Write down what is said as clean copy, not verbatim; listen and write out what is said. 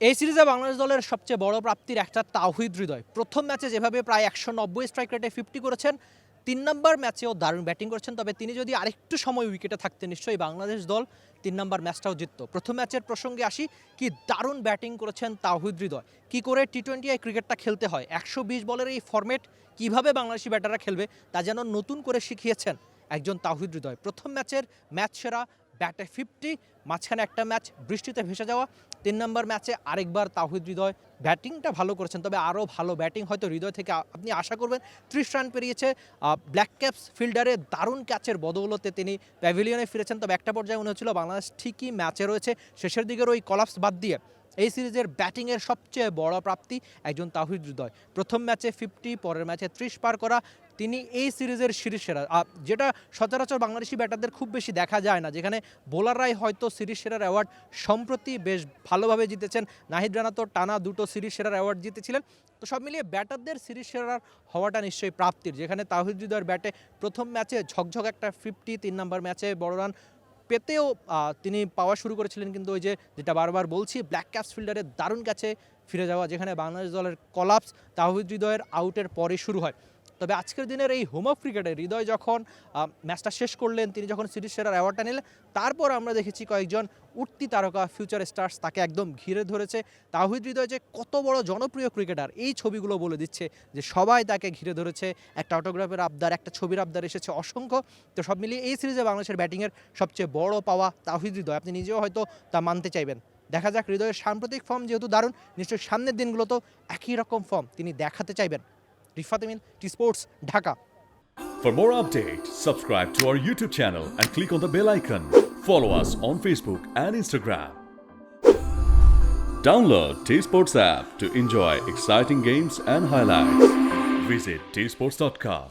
এই সিরিজে বাংলাদেশ দলের সবচেয়ে বড় প্রাপ্তির একটা তাওহিদ হৃদয়। প্রথম ম্যাচে যেভাবে প্রায় ১৯০ স্ট্রাইক রেটে 50 করেছেন, ৩ নম্বর ম্যাচেও দারুণ ব্যাটিং করেছেন। তবে তিনি যদি আরেকটু সময় উইকেটে থাকতেন, নিশ্চয়ই বাংলাদেশ দল ৩ নম্বর ম্যাচটাও জিতত। প্রথম ম্যাচের প্রসঙ্গে আসি, কি দারুণ ব্যাটিং করেছেন তাওহিদ হৃদয়। কি করে টি-20 ক্রিকেটটা খেলতে হয়, ১২০ বলের এই ফরম্যাট কিভাবে বাংলাদেশি ব্যাটাররা খেলবে তা যেন নতুন করে শিখিয়েছেন একজন তাওহিদ হৃদয়। প্রথম ম্যাচের ম্যাচ সেরা, ব্যাটে 50, মাঝখানে একটা ম্যাচ বৃষ্টিতে ভেসে যাওয়া। ৩ নম্বর ম্যাচে আরেকবার তাওহিদ হৃদয় ব্যাটিংটা ভালো করেছেন, তবে আরও ভালো ব্যাটিং হয়তো হৃদয় থেকে আপনি আশা করবেন। ৩০ রান পেরিয়েছে। ব্ল্যাক ক্যাপস ফিল্ডারে দারুণ ক্যাচের বদৌলতে তিনি প্যাভিলিয়নে ফিরেছেন। তবে একটা পর্যায়ে মনে হচ্ছিল বাংলাদেশ ঠিকই ম্যাচে রয়েছে। শেষের দিকের ওই কলাপস বাদ দিয়ে এই সিরিজের ব্যাটিংয়ের সবচেয়ে বড় প্রাপ্তি একজন তাওহিদ হৃদয়। প্রথম ম্যাচে 50, পরের ম্যাচে 30 পার করা। তিনি এই সিরিজের সিরিজ সেরা, যেটা সচরাচর বাংলাদেশি ব্যাটারদের খুব বেশি দেখা যায় না, যেখানে বোলাররাই হয়তো সিরিজ সেরার অ্যাওয়ার্ড সম্প্রতি বেশ ভালোভাবে জিতেছেন। নাহিদ রানা তো টানা 2টো সিরিজ সেরার অ্যাওয়ার্ড জিতেছিলেন। তো সব মিলিয়ে ব্যাটারদের সিরিজ সেরার হওয়াটা নিশ্চয়ই প্রাপ্তির, যেখানে তাওহিদ হৃদয়ের ব্যাটে প্রথম ম্যাচে ঝকঝক একটা 50, 3 নম্বর ম্যাচে বড় রান পেতেও তিনি পাওয়া শুরু করেছিলেন। কিন্তু ওই যেটা বারবার বলছি, ব্ল্যাক ক্যাপস ফিল্ডারে দারুণ ক্যাচে ফিরে যাওয়া, যেখানে বাংলাদেশ দলের কলাপস তাওহিদ হৃদয়ের আউটের পরে শুরু হয়। তবে আজকের দিনের এই হোম অফ ক্রিকেটে হৃদয় যখন ম্যাচটা শেষ করলেন, তিনি যখন সিরিজ সেরার অ্যাওয়ার্ডটা নিলেন, তারপর আমরা দেখেছি কয়েকজন উঠতি তারকা, ফিউচার স্টার্স তাকে একদম ঘিরে ধরেছে। তাওহিদ হৃদয় যে কত বড় জনপ্রিয় ক্রিকেটার, এই ছবিগুলো বলে দিচ্ছে যে সবাই তাকে ঘিরে ধরেছে। একটা অটোগ্রাফের আবদার, একটা ছবির আবদার এসেছে অসংখ্য। তো সব মিলিয়ে এই সিরিজে বাংলাদেশের ব্যাটিংয়ের সবচেয়ে বড় পাওয়া তাওহিদ হৃদয়। আপনি নিজেও হয়তো তা মানতে চাইবেন। দেখা যাক, হৃদয়ের সাম্প্রতিক ফর্ম যেহেতু দারুণ, নিশ্চয়ই সামনের দিনগুলোতেও একই রকম ফর্ম তিনি দেখাতে চাইবেন। Rifat Amin, T sports, Dhaka. For more updates, subscribe to our YouTube channel and click on the bell icon. Follow us on Facebook and Instagram. Download T-Sports app to enjoy exciting games and highlights. Visit tsports.com.